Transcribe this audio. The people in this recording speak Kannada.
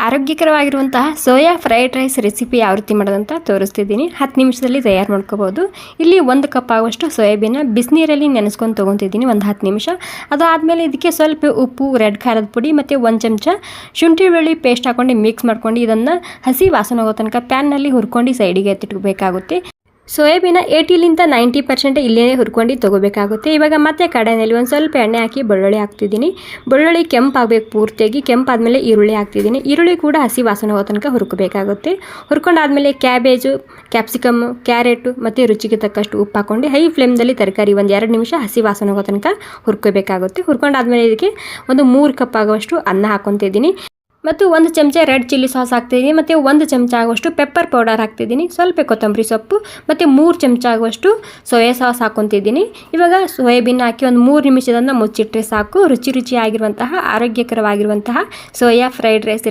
ಆರೋಗ್ಯಕರವಾಗಿರುವಂತಹ ಸೋಯಾ ಫ್ರೈಡ್ ರೈಸ್ ರೆಸಿಪಿ ಯಾವ ರೀತಿ ಮಾಡೋದಂತ ತೋರಿಸ್ತಿದ್ದೀನಿ. 10 ನಿಮಿಷದಲ್ಲಿ ತಯಾರು ಮಾಡ್ಕೋಬಹುದು. ಇಲ್ಲಿ 1 ಕಪ್ ಆಗುವಷ್ಟು ಸೋಯಾಬೀನ್ ಬಿಸಿನೀರಲ್ಲಿ ನೆನೆಸ್ಕೊಂಡು ತೊಗೊತಿದ್ದೀನಿ ಒಂದು 10 ನಿಮಿಷ. ಅದಾದಮೇಲೆ ಇದಕ್ಕೆ ಸ್ವಲ್ಪ ಉಪ್ಪು, ರೆಡ್ ಖಾರದ ಪುಡಿ ಮತ್ತು 1 ಚಮಚ ಶುಂಠಿ ಬೆಳ್ಳುಳ್ಳಿ ಪೇಸ್ಟ್ ಹಾಕೊಂಡು ಮಿಕ್ಸ್ ಮಾಡ್ಕೊಂಡು ಇದನ್ನು ಹಸಿ ವಾಸನೆ ಹೋಗೋ ತನಕ ಪ್ಯಾನ್ನಲ್ಲಿ ಹುರ್ಕೊಂಡು ಸೈಡಿಗೆ ಎತ್ತಿಟ್ಕೋಬೇಕಾಗುತ್ತೆ. ಸೋಯಾಬೀನ 80-90% ಇಲ್ಲೇ ಹುರ್ಕೊಂಡು ತೊಗೋಬೇಕಾಗುತ್ತೆ. ಇವಾಗ ಮತ್ತೆ ಕಡಾಯಿನಲ್ಲಿ ಒಂದು ಸ್ವಲ್ಪ ಎಣ್ಣೆ ಹಾಕಿ ಬೆಳ್ಳುಳ್ಳಿ ಹಾಕ್ತಿದ್ದೀನಿ. ಬೆಳ್ಳುಳ್ಳಿ ಕೆಂಪಾಗಬೇಕು, ಪೂರ್ತಿಯಾಗಿ ಕೆಂಪಾದಮೇಲೆ ಈರುಳ್ಳಿ ಹಾಕ್ತಿದ್ದೀನಿ. ಈರುಳ್ಳಿ ಕೂಡ ಹಸಿ ವಾಸನೆ ಹೋಗೋ ತನಕ ಹುರ್ಕೋಬೇಕಾಗುತ್ತೆ. ಹುರ್ಕೊಂಡಾದ್ಮೇಲೆ ಕ್ಯಾಬೇಜು, ಕ್ಯಾಪ್ಸಿಕಮ್, ಕ್ಯಾರೆಟು ಮತ್ತು ರುಚಿಗೆ ತಕ್ಕಷ್ಟು ಉಪ್ಪು ಹಾಕ್ಕೊಂಡು ಹೈ ಫ್ಲೇಮ್ದಲ್ಲಿ ತರಕಾರಿ ಒಂದು 2 ನಿಮಿಷ ಹಸಿ ವಾಸನೆ ಹೋಗೋ ತನಕ ಹುರ್ಕೋಬೇಕಾಗುತ್ತೆ. ಹುರ್ಕೊಂಡಾದ್ಮೇಲೆ ಇದಕ್ಕೆ ಒಂದು 3 ಕಪ್ ಆಗುವಷ್ಟು ಅನ್ನ ಹಾಕ್ಕೊತಿದ್ದೀನಿ ಮತ್ತು 1 ಚಮಚ ರೆಡ್ ಚಿಲ್ಲಿ ಸಾಸ್ ಹಾಕ್ತಿದ್ದೀನಿ ಮತ್ತು 1 ಚಮಚ ಆಗುವಷ್ಟು ಪೆಪ್ಪರ್ ಪೌಡರ್ ಹಾಕ್ತಿದ್ದೀನಿ, ಸ್ವಲ್ಪ ಕೊತ್ತಂಬರಿ ಸೊಪ್ಪು ಮತ್ತು 3 ಚಮಚ ಆಗುವಷ್ಟು ಸೋಯಾ ಸಾಸ್ ಹಾಕ್ಕೊತಿದ್ದೀನಿ. ಇವಾಗ ಸೋಯಾಬೀನ್ ಹಾಕಿ ಒಂದು 3 ನಿಮಿಷದನ್ನ ಮುಚ್ಚಿಟ್ರೆ ಸಾಕು. ರುಚಿಯಾಗಿರುವಂತಹ ಆರೋಗ್ಯಕರವಾಗಿರುವಂತಹ ಸೋಯಾ ಫ್ರೈಡ್ ರೈಸ್